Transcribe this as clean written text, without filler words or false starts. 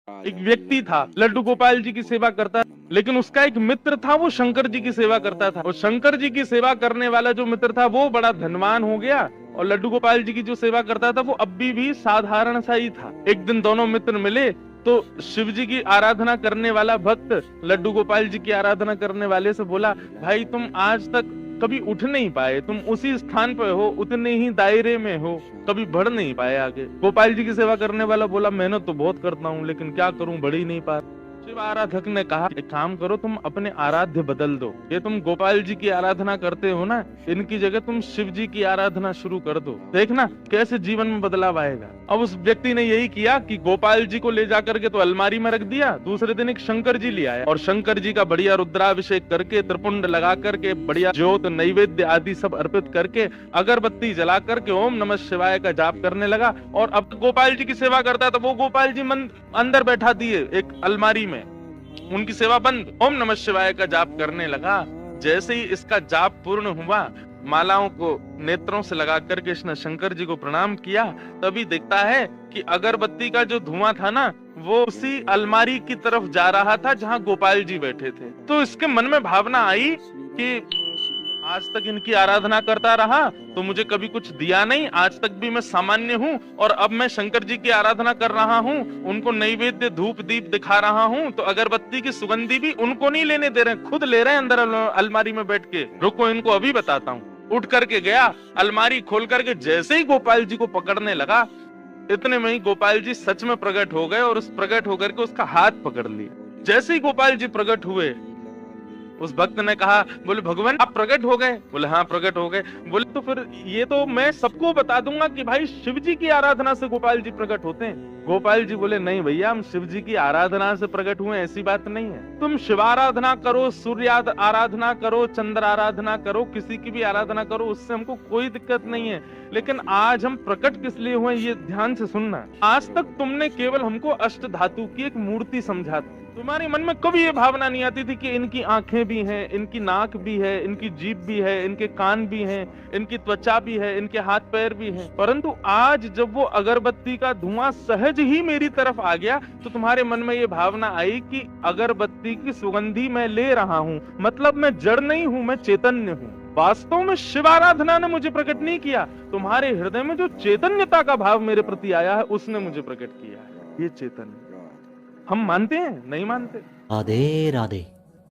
एक व्यक्ति था, लड्डू गोपाल जी की सेवा करता, लेकिन उसका एक मित्र था, वो शंकर जी की सेवा करता था। और शंकर जी की सेवा करने वाला जो मित्र था वो बड़ा धनवान हो गया, और लड्डू गोपाल जी की जो सेवा करता था वो अब भी साधारण सा ही था। एक दिन दोनों मित्र मिले तो शिव जी की आराधना करने वाला भक्त लड्डू गोपाल जी की आराधना करने वाले से बोला, भाई तुम आज तक कभी उठ नहीं पाए, तुम उसी स्थान पे हो, उतने ही दायरे में हो, कभी बढ़ नहीं पाए आगे। गोपाल जी की सेवा करने वाला बोला, मेहनत तो बहुत करता हूँ लेकिन क्या करूं, बढ़ ही नहीं पा। शिव आराधक ने कहा, एक काम करो, तुम अपने आराध्य बदल दो। ये तुम गोपाल जी की आराधना करते हो ना, इनकी जगह तुम शिव जी की आराधना शुरू कर दो, देखना कैसे जीवन में बदलाव आएगा। अब उस व्यक्ति ने यही किया कि गोपाल जी को ले जाकर के तो अलमारी में रख दिया, दूसरे दिन एक शंकर जी ले आया और शंकर जी का बढ़िया रुद्राभिषेक करके, त्रिपुंड लगा करके, बढ़िया ज्योत नैवेद्य आदि सब अर्पित करके, अगरबत्ती जला करके ओम नमः शिवाय का जाप करने लगा। और अब गोपाल जी की सेवा करता था, वो गोपाल जी मन अंदर बैठा दिए एक अलमारी में, उनकी सेवा बंद, ओम नमः शिवाय का जाप करने लगा। जैसे ही इसका जाप पूर्ण हुआ, मालाओं को नेत्रों से लगा करके इसने शंकर जी को प्रणाम किया, तभी दिखता है कि अगरबत्ती का जो धुआं था ना, वो उसी अलमारी की तरफ जा रहा था जहां गोपाल जी बैठे थे। तो इसके मन में भावना आई कि आज तक इनकी आराधना करता रहा तो मुझे कभी कुछ दिया नहीं, आज तक भी मैं सामान्य हूँ, और अब मैं शंकर जी की आराधना कर रहा हूँ, उनको नैवेद्य धूप दीप दिखा रहा हूँ, तो अगरबत्ती की सुगंधी भी उनको नहीं लेने दे रहे, खुद ले रहे हैं अंदर अलमारी में बैठ के। रुको इनको अभी बताता हूँ। उठ करके गया, अलमारी खोल करके जैसे ही गोपाल जी को पकड़ने लगा, इतने में ही गोपाल जी सच में प्रकट हो गए, और उस प्रकट होकर के उसका हाथ पकड़ लिया। जैसे ही गोपाल जी प्रकट हुए, उस भक्त ने कहा, बोले भगवान आप प्रकट हो गए? बोले हाँ प्रकट हो गए। बोले तो फिर ये तो मैं सबको बता दूंगा कि भाई शिव जी की आराधना से गोपाल जी प्रकट होते हैं। गोपाल जी बोले, नहीं भैया, हम शिव जी की आराधना से प्रकट हुए, ऐसी बात नहीं है। तुम शिव आराधना करो, सूर्य आराधना करो, चंद्र आराधना करो, किसी की भी आराधना करो, उससे हमको कोई दिक्कत नहीं है, लेकिन आज हम प्रकट किस लिए हुए ये ध्यान से सुनना। आज तक तुमने केवल हमको अष्ट धातु की एक मूर्ति समझा, तुम्हारे मन में कभी ये भावना नहीं आती थी कि इनकी आंखें भी हैं, इनकी नाक भी है, इनकी जीभ भी है, इनके कान भी हैं, इनकी त्वचा भी है, इनके हाथ पैर भी हैं। परंतु आज जब वो अगरबत्ती का धुआं सहज ही मेरी तरफ आ गया, तो तुम्हारे मन में ये भावना आई कि अगरबत्ती की सुगंधी मैं ले रहा हूँ, मतलब मैं जड़ नहीं हूँ, मैं चैतन्य हूँ। वास्तव में शिव आराधना ने मुझे प्रकट नहीं किया, तुम्हारे हृदय में जो चैतन्यता का भाव मेरे प्रति आया है उसने मुझे प्रकट किया है। ये चैतन्य हम मानते हैं, नहीं मानते? राधे राधे।